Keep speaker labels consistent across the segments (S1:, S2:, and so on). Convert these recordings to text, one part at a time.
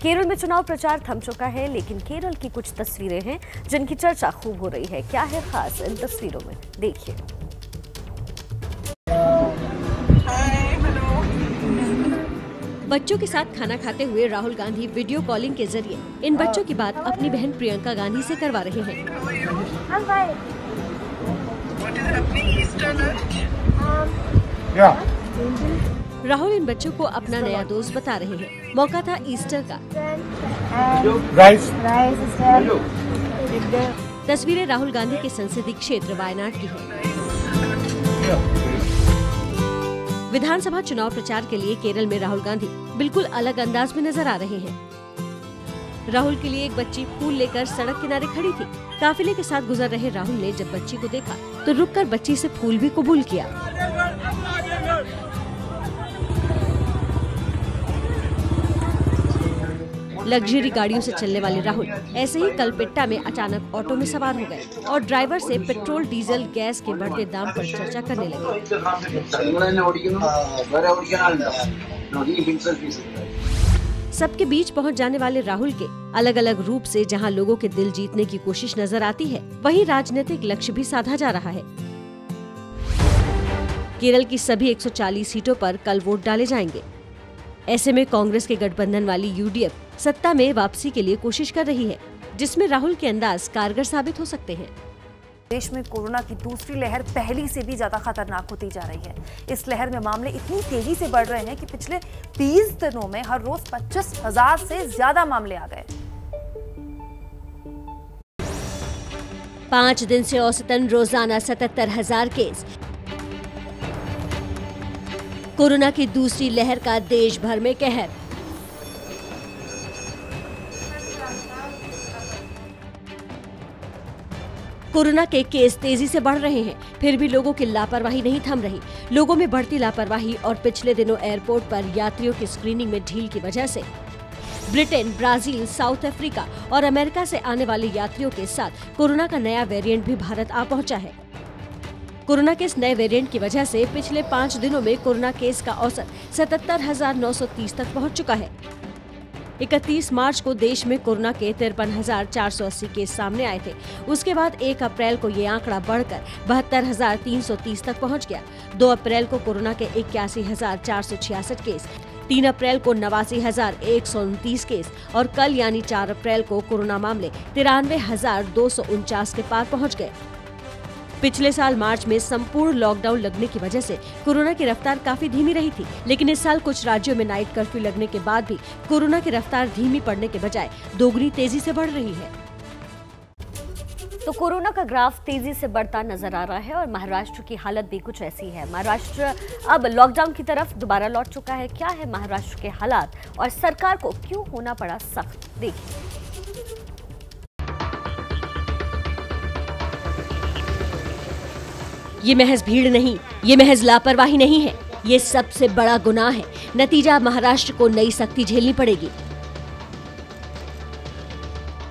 S1: केरल में चुनाव प्रचार थम चुका है, लेकिन केरल की कुछ तस्वीरें हैं जिनकी चर्चा खूब हो रही है। क्या है खास इन तस्वीरों में, देखिए। बच्चों के साथ खाना खाते हुए राहुल गांधी वीडियो कॉलिंग के जरिए इन बच्चों की बात अपनी बहन प्रियंका गांधी से करवा रहे हैं। राहुल इन बच्चों को अपना नया दोस्त बता रहे हैं। मौका था ईस्टर का। तस्वीरें राहुल गांधी के संसदीय क्षेत्र वायनाड की हैं। विधानसभा चुनाव प्रचार के लिए केरल में राहुल गांधी बिल्कुल अलग अंदाज में नजर आ रहे हैं। राहुल के लिए एक बच्ची फूल लेकर सड़क किनारे खड़ी थी। काफिले के साथ गुजर रहे राहुल ने जब बच्ची को देखा तो रुककर बच्ची से फूल भी कबूल किया। लग्जरी गाड़ियों से चलने वाले राहुल ऐसे ही कलपेट्टा में अचानक ऑटो में सवार हो गए और ड्राइवर से पेट्रोल, डीजल, गैस के बढ़ते दाम पर चर्चा करने लगे। सबके बीच पहुंच जाने वाले राहुल के अलग अलग रूप से जहां लोगों के दिल जीतने की कोशिश नजर आती है, वहीं राजनीतिक लक्ष्य भी साधा जा रहा है। केरल की सभी 140 सीटों पर कल वोट डाले जाएंगे। ऐसे में कांग्रेस के गठबंधन वाली यूडीएफ सत्ता में वापसी के लिए कोशिश कर रही है, जिसमें राहुल के अंदाज कारगर साबित हो सकते हैं।
S2: देश में कोरोना की दूसरी लहर पहली से भी ज्यादा खतरनाक होती जा रही है। इस लहर में मामले इतनी तेजी से बढ़ रहे हैं कि पिछले 20 दिनों में हर रोज 25,000 से ज्यादा मामले आ गए।
S1: 5 दिन से औसतन रोजाना 77,000 केस। कोरोना की दूसरी लहर का देश भर में कहर। कोरोना के केस तेजी से बढ़ रहे हैं, फिर भी लोगों की लापरवाही नहीं थम रही। लोगों में बढ़ती लापरवाही और पिछले दिनों एयरपोर्ट पर यात्रियों की स्क्रीनिंग में ढील की वजह से ब्रिटेन, ब्राजील, साउथ अफ्रीका और अमेरिका से आने वाले यात्रियों के साथ कोरोना का नया वेरिएंट भी भारत आ पहुंचा है। कोरोना के इस नए वेरिएंट की वजह से पिछले 5 दिनों में कोरोना केस का औसत 77,930 तक पहुंच चुका है। 31 मार्च को देश में कोरोना के 53,480 केस सामने आए थे। उसके बाद 1 अप्रैल को ये आंकड़ा बढ़कर 72,330 तक पहुंच गया। 2 अप्रैल को कोरोना के 81,466 केस, 3 अप्रैल को 89,129 केस और कल यानी 4 अप्रैल को कोरोना मामले 93,249 के पार पहुँच गए। पिछले साल मार्च में संपूर्ण लॉकडाउन लगने की वजह से कोरोना की रफ्तार काफी धीमी रही थी, लेकिन इस साल कुछ राज्यों में नाइट कर्फ्यू लगने के बाद भी कोरोना की रफ्तार धीमी पड़ने के बजाय दोगुनी तेजी से बढ़ रही है। तो कोरोना का ग्राफ तेजी से बढ़ता नजर आ रहा है और महाराष्ट्र की हालत भी कुछ ऐसी है। महाराष्ट्र अब लॉकडाउन की तरफ दोबारा लौट चुका है। क्या है महाराष्ट्र के हालात और सरकार को क्यों होना पड़ा सख्त, देखिए। ये महज भीड़ नहीं, ये महज लापरवाही नहीं है, ये सबसे बड़ा गुनाह है। नतीजा महाराष्ट्र को नई सख्ती झेलनी पड़ेगी।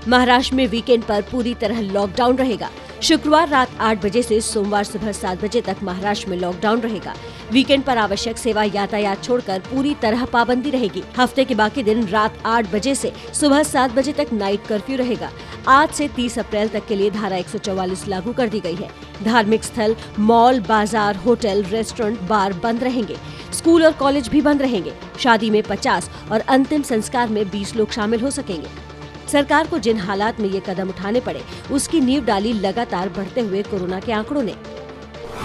S1: महाराष्ट्र में वीकेंड पर पूरी तरह लॉकडाउन रहेगा। शुक्रवार रात 8 बजे से सोमवार सुबह 7 बजे तक महाराष्ट्र में लॉकडाउन रहेगा। वीकेंड पर आवश्यक सेवा यातायात छोड़कर पूरी तरह पाबंदी रहेगी। हफ्ते के बाकी दिन रात 8 बजे से सुबह 7 बजे तक नाइट कर्फ्यू रहेगा। आज से 30 अप्रैल तक के लिए धारा 144 लागू कर दी गई है। धार्मिक स्थल, मॉल, बाजार, होटल, रेस्टोरेंट, बार बंद रहेंगे। स्कूल और कॉलेज भी बंद रहेंगे। शादी में 50 और अंतिम संस्कार में 20 लोग शामिल हो सकेंगे। सरकार को जिन हालात में ये कदम उठाने पड़े, उसकी नींव डाली लगातार बढ़ते हुए कोरोना के आंकड़ों ने।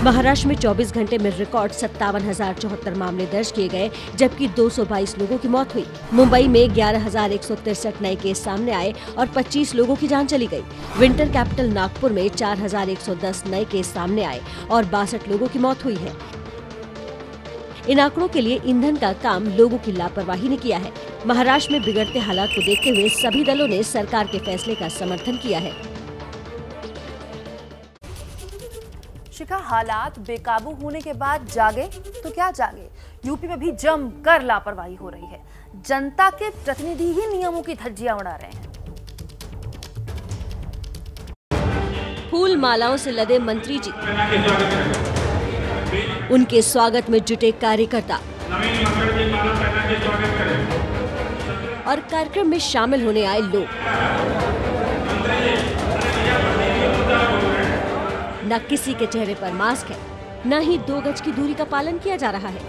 S1: महाराष्ट्र में 24 घंटे में रिकॉर्ड 57,074 मामले दर्ज किए गए, जबकि 222 लोगों की मौत हुई। मुंबई में 11,163 नए केस सामने आए और 25 लोगों की जान चली गई। विंटर कैपिटल नागपुर में 4,110 नए केस सामने आए और 62 लोगों की मौत हुई है। इन आंकड़ों के लिए ईंधन का काम लोगों की लापरवाही ने किया है। महाराष्ट्र में बिगड़ते हालात को देखते हुए सभी दलों ने सरकार के फैसले का समर्थन किया है।
S2: शिखा, हालात बेकाबू होने के बाद जागे तो क्या जागे, यूपी में भी जमकर लापरवाही हो रही है। जनता के प्रतिनिधि ही नियमों की धज्जियां उड़ा रहे हैं।
S1: फूल मालाओं से लदे मंत्री जी, उनके स्वागत में जुटे कार्यकर्ता। और कार्यक्रम में शामिल होने आए लोग। न किसी के चेहरे पर मास्क है, न ही 2 गज की दूरी का पालन किया जा रहा है।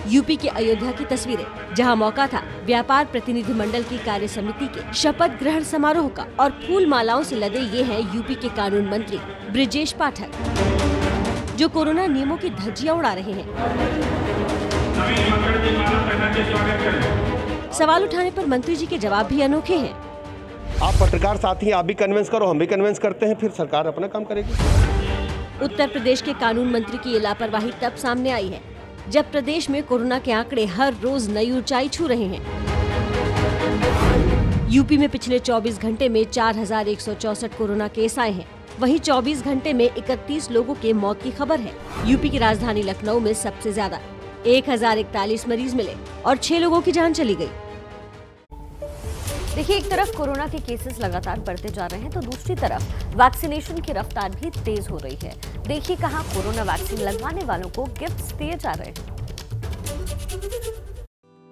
S1: यूपी के अयोध्या की तस्वीरें, जहां मौका था व्यापार प्रतिनिधि मंडल की कार्य समिति के शपथ ग्रहण समारोह का, और फूल मालाओं से लदे ये हैं यूपी के कानून मंत्री ब्रिजेश पाठक, जो कोरोना नियमों की धज्जियां उड़ा रहे हैं। सवाल उठाने पर मंत्री जी के जवाब भी अनोखे हैं।
S3: आप पत्रकार साथी, आप भी कन्विंस करो, हम भी कन्विंस करते हैं, फिर सरकार अपना काम करेगी।
S1: उत्तर प्रदेश के कानून मंत्री की ये लापरवाही तब सामने आई है जब प्रदेश में कोरोना के आंकड़े हर रोज नई ऊंचाई छू रहे हैं। यूपी में पिछले 24 घंटे में 4164 कोरोना केस आए हैं। वहीं 24 घंटे में 31 लोगों के मौत की खबर है। यूपी की राजधानी लखनऊ में सबसे ज्यादा 1041 मरीज मिले और 6 लोगों की जान चली गई।
S4: देखिए, एक तरफ कोरोना के केसेस लगातार बढ़ते जा रहे हैं तो दूसरी तरफ वैक्सीनेशन की रफ्तार भी तेज हो रही है। देखिए कहां कोरोना वैक्सीन लगवाने वालों को गिफ्ट्स दिए जा रहे हैं।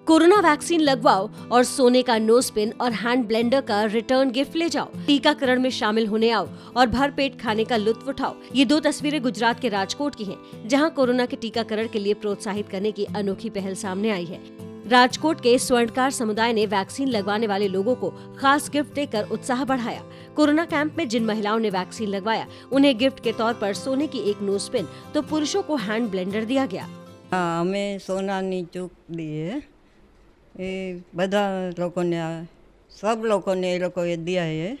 S1: कोरोना वैक्सीन लगवाओ और सोने का नोज पिन और हैंड ब्लेंडर का रिटर्न गिफ्ट ले जाओ। टीकाकरण में शामिल होने आओ और भरपेट खाने का लुत्फ उठाओ। ये 2 तस्वीरें गुजरात के राजकोट की हैं, जहां कोरोना के टीकाकरण के लिए प्रोत्साहित करने की अनोखी पहल सामने आई है। राजकोट के स्वर्णकार समुदाय ने वैक्सीन लगवाने वाले लोगों को खास गिफ्ट देकर उत्साह बढ़ाया। कोरोना कैंप में जिन महिलाओं ने वैक्सीन लगवाया, उन्हें गिफ्ट के तौर पर सोने की एक नोज पिन तो पुरुषों को हैंड ब्लेंडर दिया गया।
S5: हमें सोनानी चूक दिए, બધા લોકોને सब लोगों ने ये लोग को ये दिया है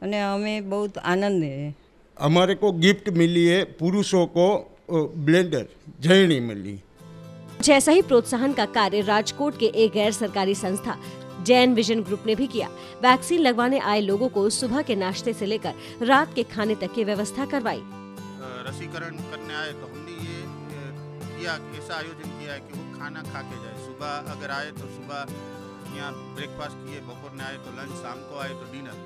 S5: और हमें बहुत आनंद है।
S6: हमारे को गिफ्ट मिली है, पुरुषों को ब्लेंडर झेलनी मिली।
S1: जैसा ही प्रोत्साहन का कार्य राजकोट के एक गैर सरकारी संस्था जैन विजन ग्रुप ने भी किया। वैक्सीन लगवाने आए लोगों को सुबह के नाश्ते से लेकर रात के खाने तक की व्यवस्था करवाई।
S7: रसीकरण करने आए तो हमने ये किया, ऐसा आयोजन किया है कि वो खाना खा के जाए। सुबह अगर आए तो सुबह यहाँ ब्रेकफास्ट किए, दोपहर में आए तो लंच, शाम को आए तो डिनर।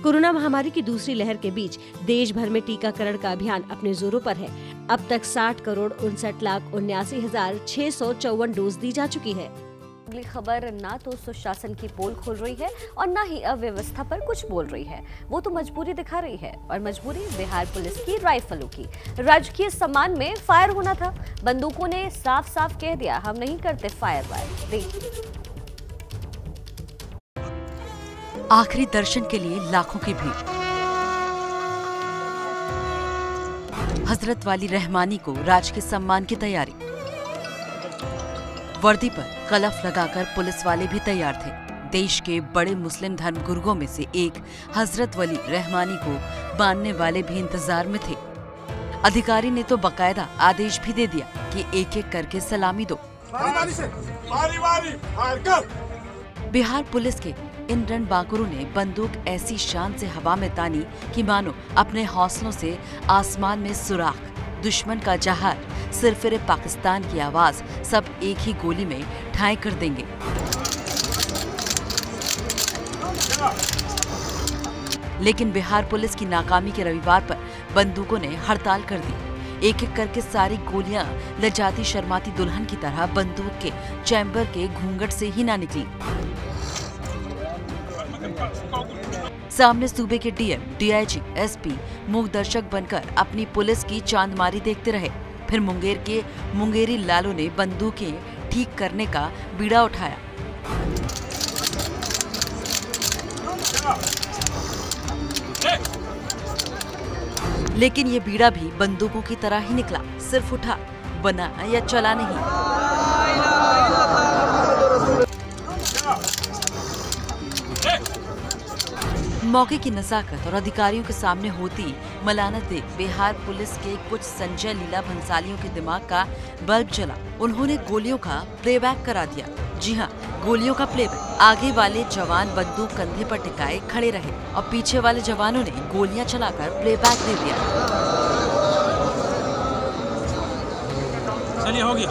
S1: कोरोना महामारी की दूसरी लहर के बीच देश भर में टीकाकरण का अभियान अपने जोरों पर है। अब तक 60,59,79,654 डोज दी जा चुकी है।
S4: अगली खबर ना तो सुशासन की पोल खोल रही है और ना ही अव्यवस्था पर कुछ बोल रही है। वो तो मजबूरी दिखा रही है, और मजबूरी बिहार पुलिस की राइफलों की। राजकीय सम्मान में फायर होना था, बंदूकों ने साफ साफ कह दिया हम नहीं करते फायर वायर। देखिए,
S8: आखिरी दर्शन के लिए लाखों की भीड़। हजरत वाली रहमानी को राजकीय सम्मान की तैयारी। वर्दी पर कलफ लगाकर पुलिस वाले भी तैयार थे। देश के बड़े मुस्लिम धर्मगुरुओं में से एक हजरत वली रहमानी को मानने वाले भी इंतजार में थे। अधिकारी ने तो बकायदा आदेश भी दे दिया कि एक एक करके सलामी दो। बिहार पुलिस के इन रणबांकुरों ने बंदूक ऐसी शान से हवा में तानी कि मानो अपने हौसलों से आसमान में सुराख, दुश्मन का जहार, सिरफिरे पाकिस्तान की आवाज सब एक ही गोली में ठाए कर देंगे। लेकिन बिहार पुलिस की नाकामी के रविवार पर बंदूकों ने हड़ताल कर दी। एक एक करके सारी गोलियां लजाती शर्माती दुल्हन की तरह बंदूक के चैम्बर के घूंघट से ही ना निकली। सामने सूबे के डीएम, डीआईजी, एसपी मूक दर्शक बनकर अपनी पुलिस की चांदमारी देखते रहे। फिर मुंगेर के मुंगेरी लालों ने बंदूकें ठीक करने का बीड़ा उठाया। लेकिन ये बीड़ा भी बंदूकों की तरह ही निकला, सिर्फ उठा, बना या चला नहीं। मौके की नजाकत और अधिकारियों के सामने होती मलानत देख बिहार पुलिस के कुछ संजय लीला भंसालियों के दिमाग का बल्ब जला। उन्होंने गोलियों का प्लेबैक करा दिया। जी हाँ, गोलियों का प्लेबैक। आगे वाले जवान बंदूक कंधे पर टिकाए खड़े रहे और पीछे वाले जवानों ने गोलियां चलाकर प्लेबैक दे दिया।
S9: चलिए, हो गया।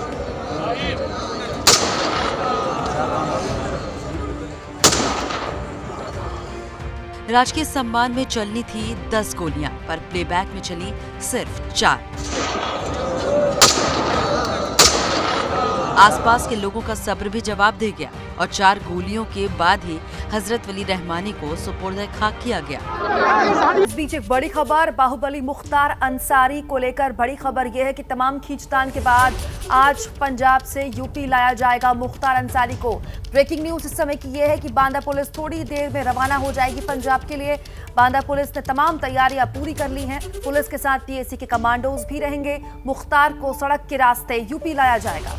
S8: राजकीय सम्मान में चलनी थी 10 गोलियां, पर प्लेबैक में चली सिर्फ 4। आसपास के लोगों का सब्र भी जवाब दे गया और 4 गोलियों के बाद ही हजरत वली रहमानी को सुपुर्द खाक किया गया।
S2: इस बीच एक बड़ी खबर बाहुबली मुख्तार अंसारी को लेकर बड़ी खबर यह है कि तमाम खींचतान के बाद आज पंजाब से यूपी लाया जाएगा मुख्तार अंसारी को। ब्रेकिंग न्यूज इस समय की यह है कि बांदा पुलिस थोड़ी देर में रवाना हो जाएगी पंजाब के लिए। बांदा पुलिस ने तमाम तैयारियां पूरी कर ली हैं। पुलिस के साथ पीएसी के कमांडोज भी रहेंगे। मुख्तार को सड़क के रास्ते यूपी लाया जाएगा।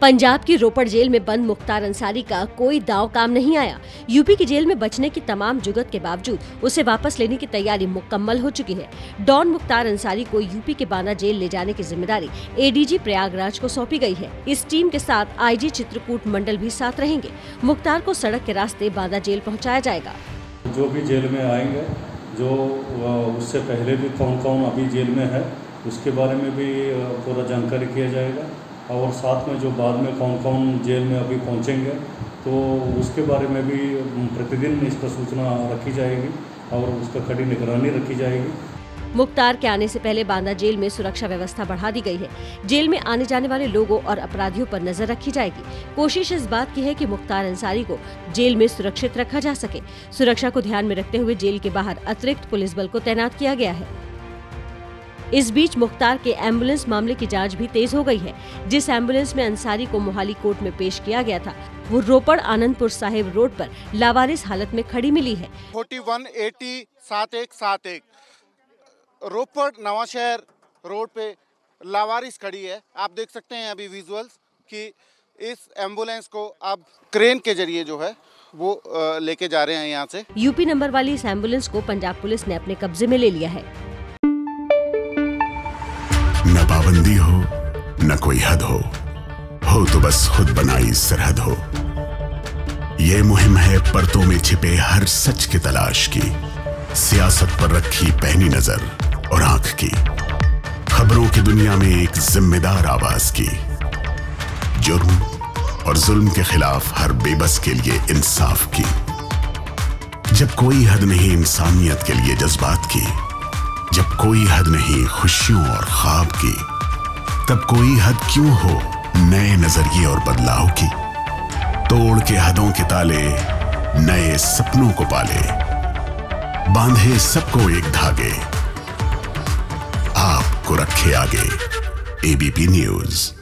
S1: पंजाब की रोपड़ जेल में बंद मुख्तार अंसारी का कोई दांव काम नहीं आया। यूपी की जेल में बचने की तमाम जुगत के बावजूद उसे वापस लेने की तैयारी मुकम्मल हो चुकी है। डॉन मुख्तार अंसारी को यूपी के बांदा जेल ले जाने की जिम्मेदारी एडीजी प्रयागराज को सौंपी गई है। इस टीम के साथ आईजी चित्रकूट मंडल भी साथ रहेंगे। मुख्तार को सड़क के रास्ते बांदा जेल पहुँचाया जाएगा।
S9: जो भी जेल में आएंगे, जो उससे पहले भी कौन कौन अभी जेल में है, उसके बारे में भी पूरा जानकारी किया जाएगा और साथ में जो बाद में कौन कौन जेल में अभी पहुंचेंगे तो उसके बारे में भी प्रतिदिन इस पर सूचना रखी जाएगी और उसका कड़ी निगरानी रखी जाएगी।
S1: मुख्तार के आने से पहले बांदा जेल में सुरक्षा व्यवस्था बढ़ा दी गई है। जेल में आने जाने वाले लोगों और अपराधियों पर नजर रखी जाएगी। कोशिश इस बात की है कि मुख्तार अंसारी को जेल में सुरक्षित रखा जा सके। सुरक्षा को ध्यान में रखते हुए जेल के बाहर अतिरिक्त पुलिस बल को तैनात किया गया है। इस बीच मुख्तार के एम्बुलेंस मामले की जांच भी तेज हो गई है। जिस एम्बुलेंस में अंसारी को मोहाली कोर्ट में पेश किया गया था, वो रोपड़ आनंदपुर साहिब रोड पर लावारिस हालत में खड़ी मिली है।
S10: 4180-7171 रोपड़ नवाशहर रोड पे लावारिस खड़ी है। आप देख सकते हैं अभी विजुअल्स कि इस एम्बुलेंस को अब क्रेन के जरिए जो है वो लेके जा रहे हैं यहाँ से।
S1: यूपी नंबर वाली इस एम्बुलेंस को पंजाब पुलिस ने अपने कब्जे में ले लिया है।
S11: न पाबंदी हो न कोई हद हो तो बस खुद बनाई सरहद हो। ये मुहिम है परतों में छिपे हर सच की तलाश की, सियासत पर रखी पैनी नजर और आंख की, खबरों की दुनिया में एक जिम्मेदार आवाज की, जुर्म और जुल्म के खिलाफ हर बेबस के लिए इंसाफ की। जब कोई हद नहीं इंसानियत के लिए जज्बात की, जब कोई हद नहीं खुशियों और ख्वाब की, तब कोई हद क्यों हो नए नजरिए और बदलाव की। तोड़ के हदों के ताले नए सपनों को पाले, बांधे सबको एक धागे, आपको रखे आगे। ABP news.